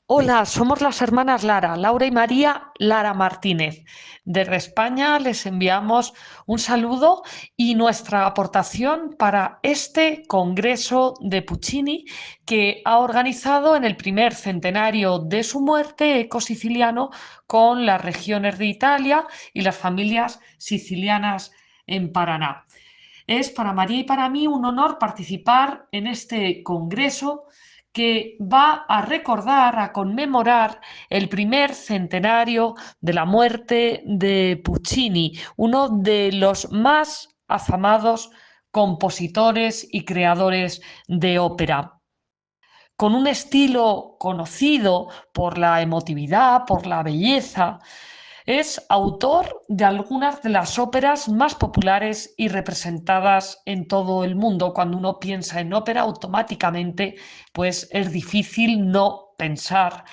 Hola, somos las hermanas Lara, Laura y María Lara Martínez. Desde España les enviamos un saludo y nuestra aportación para este Congreso de Puccini que ha organizado en el primer centenario de su muerte Eco Siciliano con las regiones de Italia y las familias sicilianas en Paraná. Es para María y para mí un honor participar en este congreso que va a recordar, a conmemorar el primer centenario de la muerte de Puccini, uno de los más afamados compositores y creadores de ópera con un estilo conocido por la emotividad, por la belleza. Es autor de algunas de las óperas más populares y representadas en todo el mundo. Cuando uno piensa en ópera, automáticamente, pues es difícil no pensar,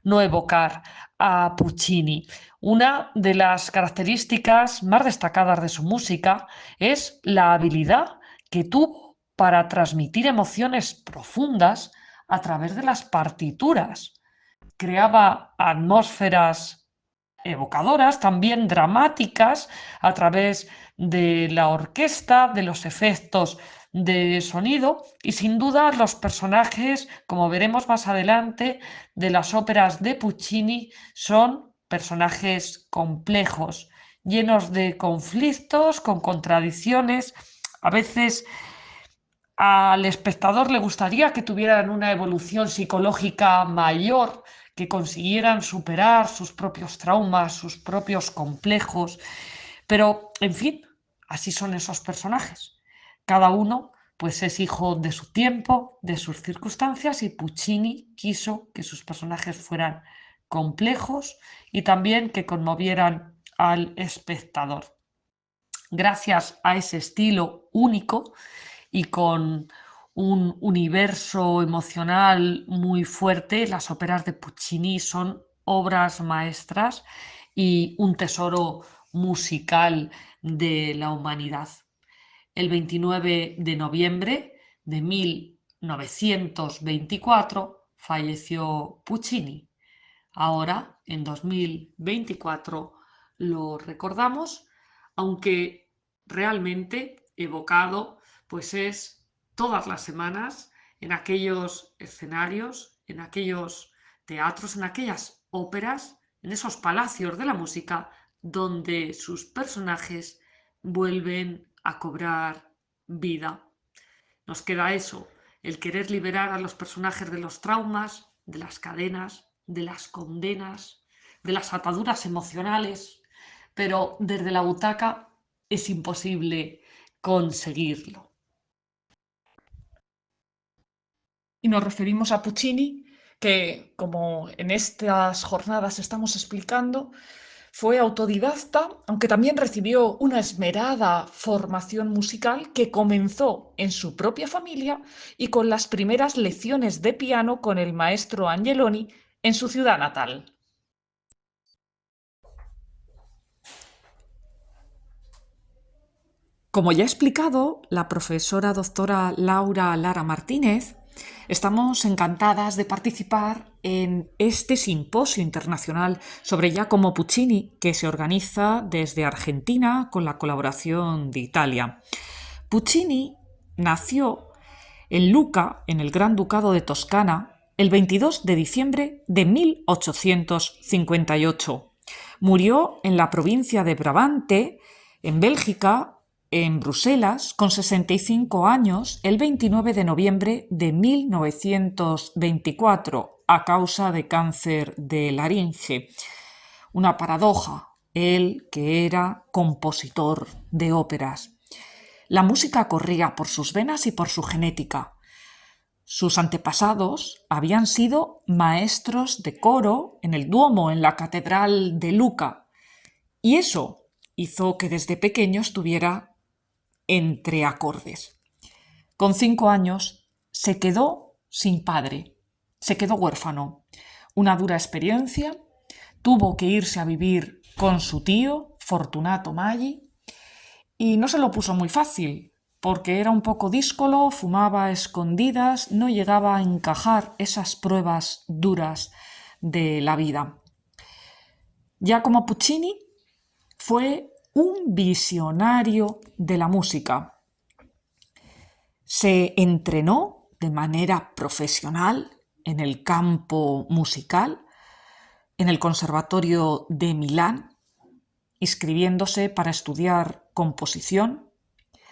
no evocar a Puccini. Una de las características más destacadas de su música es la habilidad que tuvo para transmitir emociones profundas a través de las partituras. Creaba atmósferas evocadoras, también dramáticas, a través de la orquesta, de los efectos de sonido y sin duda los personajes, como veremos más adelante, de las óperas de Puccini son personajes complejos, llenos de conflictos, con contradicciones, a veces al espectador le gustaría que tuvieran una evolución psicológica mayor, que consiguieran superar sus propios traumas, sus propios complejos, pero en fin, así son esos personajes. Cada uno pues es hijo de su tiempo, de sus circunstancias y Puccini quiso que sus personajes fueran complejos y también que conmovieran al espectador. Gracias a ese estilo único, y con un universo emocional muy fuerte, las óperas de Puccini son obras maestras y un tesoro musical de la humanidad. El 29 de noviembre de 1924 falleció Puccini. Ahora, en 2024, lo recordamos, aunque realmente evocado, pues es todas las semanas en aquellos escenarios, en aquellos teatros, en aquellas óperas, en esos palacios de la música, donde sus personajes vuelven a cobrar vida. Nos queda eso, el querer liberar a los personajes de los traumas, de las cadenas, de las condenas, de las ataduras emocionales, pero desde la butaca es imposible conseguirlo. Y nos referimos a Puccini, que, como en estas jornadas estamos explicando, fue autodidacta, aunque también recibió una esmerada formación musical que comenzó en su propia familia y con las primeras lecciones de piano con el maestro Angeloni en su ciudad natal. Como ya ha explicado la profesora doctora Laura Lara Martínez, estamos encantadas de participar en este simposio internacional sobre Giacomo Puccini que se organiza desde Argentina con la colaboración de Italia. Puccini nació en Lucca, en el Gran Ducado de Toscana, el 22 de diciembre de 1858. Murió en la provincia de Brabante, en Bélgica, en Bruselas, con 65 años, el 29 de noviembre de 1924, a causa de cáncer de laringe. Una paradoja, él que era compositor de óperas. La música corría por sus venas y por su genética. Sus antepasados habían sido maestros de coro en el Duomo, en la Catedral de Lucca, y eso hizo que desde pequeño estuviera entre acordes. Con 5 años se quedó sin padre, se quedó huérfano. Una dura experiencia, tuvo que irse a vivir con su tío, Fortunato Maggi, y no se lo puso muy fácil, porque era un poco díscolo, fumaba a escondidas, no llegaba a encajar esas pruebas duras de la vida. Giacomo Puccini fue un visionario de la música. Se entrenó de manera profesional en el campo musical en el Conservatorio de Milán, inscribiéndose para estudiar composición.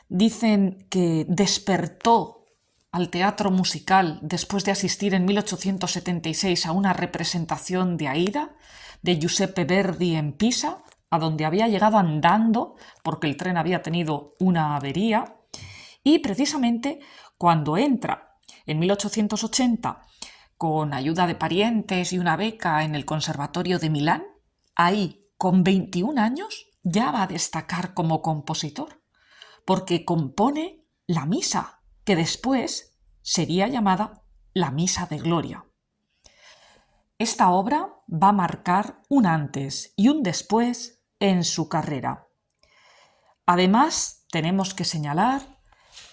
Dicen que despertó al teatro musical después de asistir en 1876 a una representación de Aida de Giuseppe Verdi en Pisa, a donde había llegado andando porque el tren había tenido una avería, y precisamente cuando entra en 1880 con ayuda de parientes y una beca en el Conservatorio de Milán, ahí con 21 años ya va a destacar como compositor, porque compone la misa, que después sería llamada la Misa de Gloria. Esta obra va a marcar un antes y un después en su carrera. Además, tenemos que señalar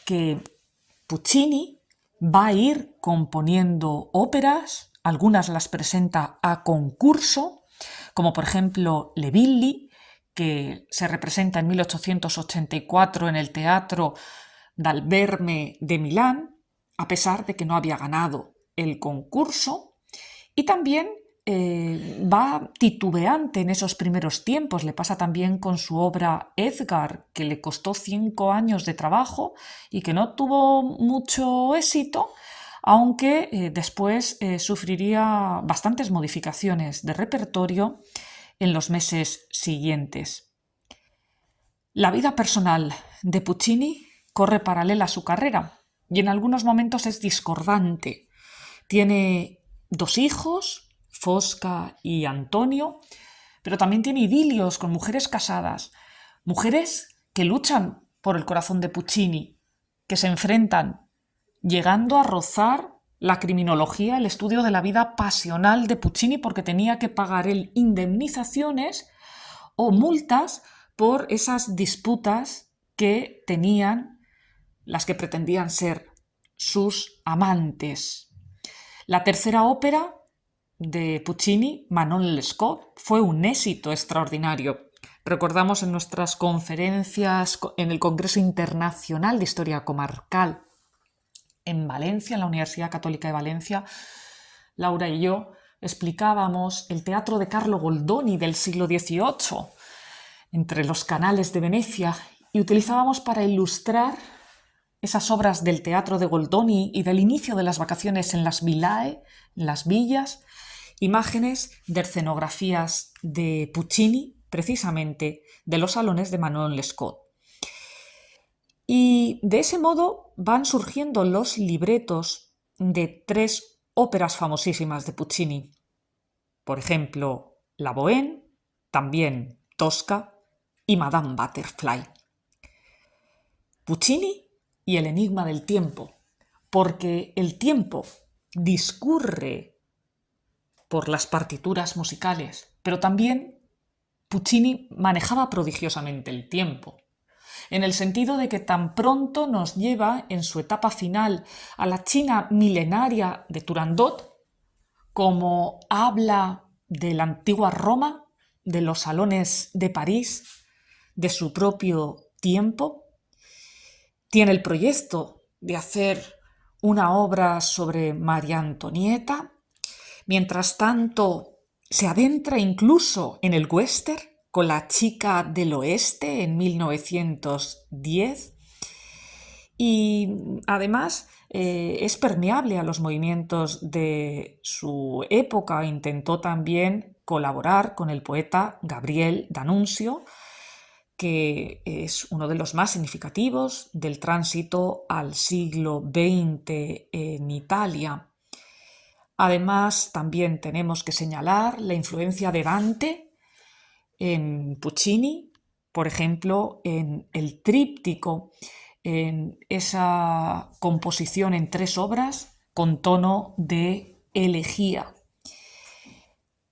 que Puccini va a ir componiendo óperas, algunas las presenta a concurso, como por ejemplo Le Villi, que se representa en 1884 en el Teatro dal Verme de Milán, a pesar de que no había ganado el concurso, y también va titubeante en esos primeros tiempos. Le pasa también con su obra Edgar, que le costó 5 años de trabajo y que no tuvo mucho éxito, aunque después sufriría bastantes modificaciones de repertorio en los meses siguientes. La vida personal de Puccini corre paralela a su carrera y en algunos momentos es discordante. Tiene 2 hijos, Fosca y Antonio, pero también tiene idilios con mujeres casadas, mujeres que luchan por el corazón de Puccini, que se enfrentan, llegando a rozar la criminología, el estudio de la vida pasional de Puccini, porque tenía que pagar él indemnizaciones o multas por esas disputas que tenían las que pretendían ser sus amantes. La tercera ópera de Puccini, Manon Lescaut, fue un éxito extraordinario. Recordamos en nuestras conferencias en el Congreso Internacional de Historia Comarcal en Valencia, en la Universidad Católica de Valencia, Laura y yo explicábamos el teatro de Carlo Goldoni del siglo XVIII entre los canales de Venecia y utilizábamos para ilustrar esas obras del teatro de Goldoni y del inicio de las vacaciones en las villae, en las villas, imágenes de escenografías de Puccini, precisamente de los salones de Manon Lescaut. Y de ese modo van surgiendo los libretos de 3 óperas famosísimas de Puccini. Por ejemplo, La Bohème, también Tosca y Madame Butterfly. Puccini y el enigma del tiempo, porque el tiempo discurre por las partituras musicales, pero también Puccini manejaba prodigiosamente el tiempo, en el sentido de que tan pronto nos lleva en su etapa final a la China milenaria de Turandot, como habla de la antigua Roma, de los salones de París, de su propio tiempo. Tiene el proyecto de hacer una obra sobre María Antonieta. Mientras tanto, se adentra incluso en el western con La chica del oeste en 1910 y además es permeable a los movimientos de su época. Intentó también colaborar con el poeta Gabriel D'Annunzio, que es uno de los más significativos del tránsito al siglo XX en Italia. Además, también tenemos que señalar la influencia de Dante en Puccini, por ejemplo, en el tríptico, en esa composición en 3 obras con tono de elegía.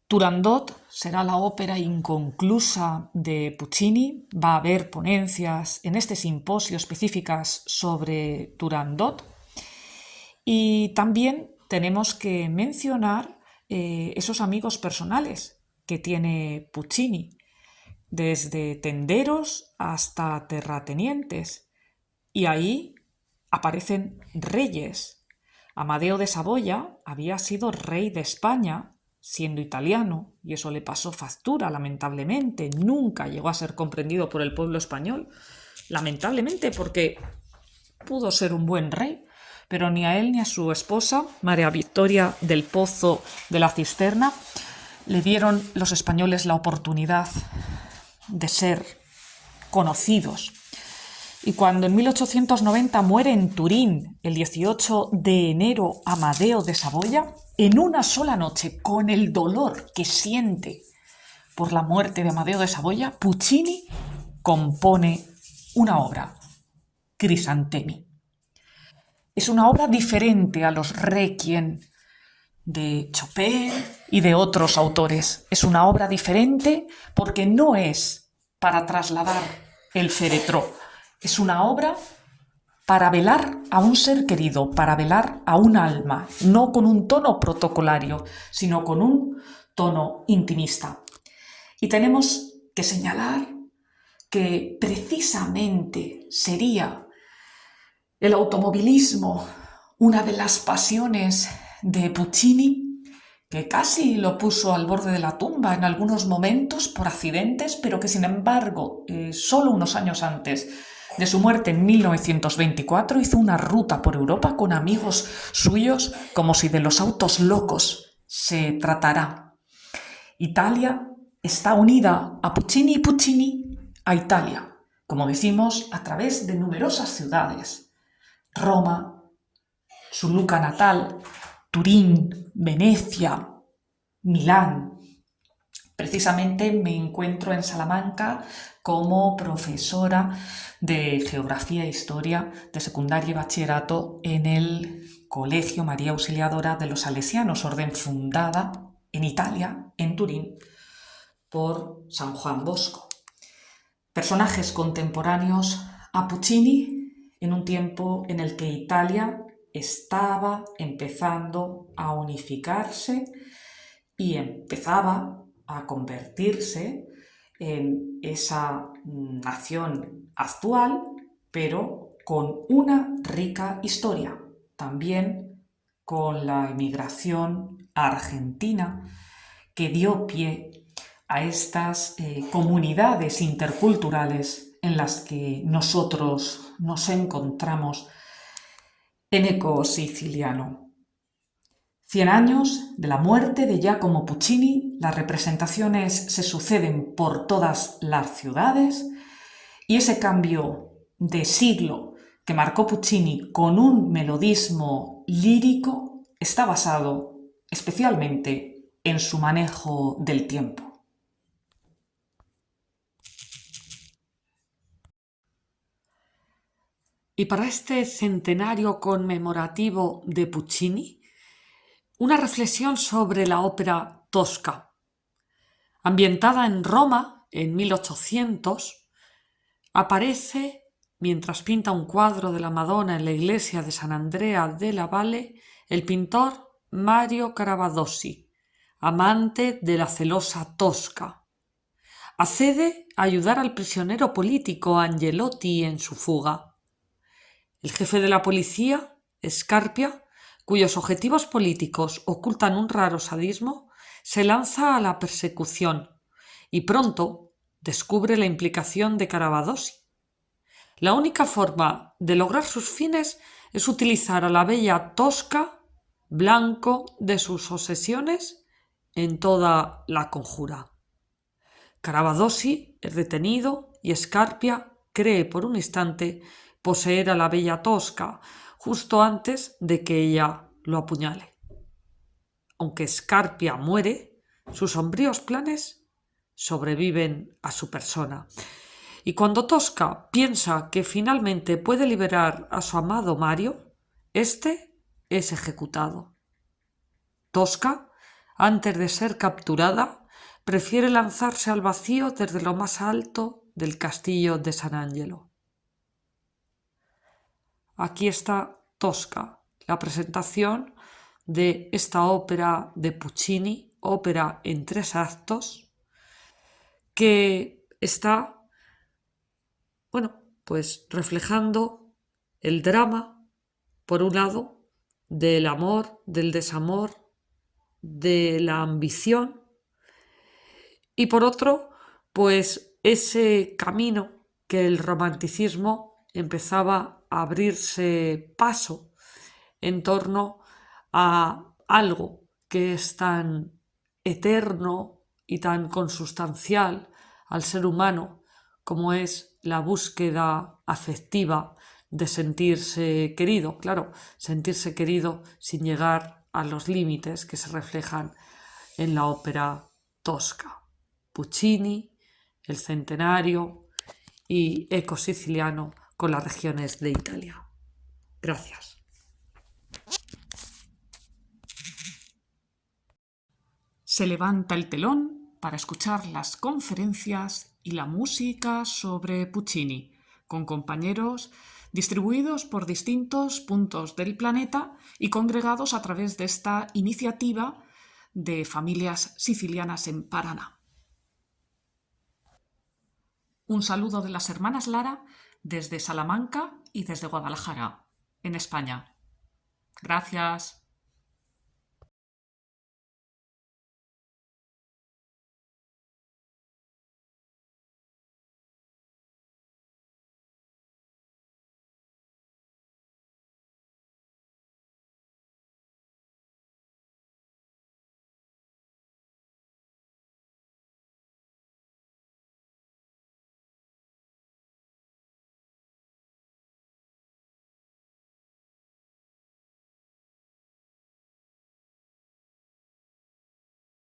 Turandot será la ópera inconclusa de Puccini. Va a haber ponencias en este simposio específicas sobre Turandot. Y también tenemos que mencionar esos amigos personales que tiene Puccini, desde tenderos hasta terratenientes. Y ahí aparecen reyes. Amadeo de Saboya había sido rey de España, siendo italiano, y eso le pasó factura, lamentablemente. Nunca llegó a ser comprendido por el pueblo español, lamentablemente, porque pudo ser un buen rey, pero ni a él ni a su esposa, María Victoria del Pozo de la Cisterna, le dieron los españoles la oportunidad de ser conocidos. Y cuando en 1890 muere en Turín, el 18 de enero, Amadeo de Saboya, en una sola noche, con el dolor que siente por la muerte de Amadeo de Saboya, Puccini compone una obra, Crisantemi. Es una obra diferente a los Requiem de Chopin y de otros autores. Es una obra diferente porque no es para trasladar el féretro. Es una obra para velar a un ser querido, para velar a un alma, no con un tono protocolario, sino con un tono intimista. Y tenemos que señalar que precisamente sería el automovilismo una de las pasiones de Puccini, que casi lo puso al borde de la tumba en algunos momentos por accidentes, pero que sin embargo, solo unos años antes de su muerte en 1924, hizo una ruta por Europa con amigos suyos, como si de los autos locos se tratara. Italia está unida a Puccini y Puccini a Italia, como decimos, a través de numerosas ciudades. Roma, su Luca natal, Turín, Venecia, Milán. Precisamente me encuentro en Salamanca como profesora de Geografía e Historia de secundaria y bachillerato en el Colegio María Auxiliadora de los Salesianos, orden fundada en Italia, en Turín, por San Juan Bosco. Personajes contemporáneos a Puccini en un tiempo en el que Italia estaba empezando a unificarse y empezaba a convertirse en esa nación actual, pero con una rica historia, también con la emigración argentina que dio pie a estas comunidades interculturales en las que nosotros nos encontramos en Eco Siciliano. 100 años de la muerte de Giacomo Puccini, las representaciones se suceden por todas las ciudades y ese cambio de siglo que marcó Puccini con un melodismo lírico está basado especialmente en su manejo del tiempo. Y para este centenario conmemorativo de Puccini, una reflexión sobre la ópera Tosca. Ambientada en Roma en 1800, aparece, mientras pinta un cuadro de la Madonna en la iglesia de San Andrea della Valle, el pintor Mario Caravadossi, amante de la celosa Tosca. Accede a ayudar al prisionero político Angelotti en su fuga. El jefe de la policía, Scarpia, cuyos objetivos políticos ocultan un raro sadismo, se lanza a la persecución y pronto descubre la implicación de Caravadossi. La única forma de lograr sus fines es utilizar a la bella Tosca, blanco de sus obsesiones, en toda la conjura. Caravadossi es detenido y Scarpia cree por un instante poseer a la bella Tosca, justo antes de que ella lo apuñale. Aunque Scarpia muere, sus sombríos planes sobreviven a su persona. Y cuando Tosca piensa que finalmente puede liberar a su amado Mario, este es ejecutado. Tosca, antes de ser capturada, prefiere lanzarse al vacío desde lo más alto del castillo de San Angelo. Aquí está Tosca, la presentación de esta ópera de Puccini, ópera en 3 actos, que está, bueno, pues reflejando el drama, por un lado, del amor, del desamor, de la ambición, y por otro, pues ese camino que el romanticismo empezaba a abrirse paso en torno a algo que es tan eterno y tan consustancial al ser humano como es la búsqueda afectiva de sentirse querido. Claro, sentirse querido sin llegar a los límites que se reflejan en la ópera tosca. Puccini, el Centenario y Eco Siciliano con las regiones de Italia. Gracias. Se levanta el telón para escuchar las conferencias y la música sobre Puccini, con compañeros distribuidos por distintos puntos del planeta y congregados a través de esta iniciativa de familias sicilianas en Paraná. Un saludo de las hermanas Lara desde Salamanca y desde Guadalajara, en España. Gracias.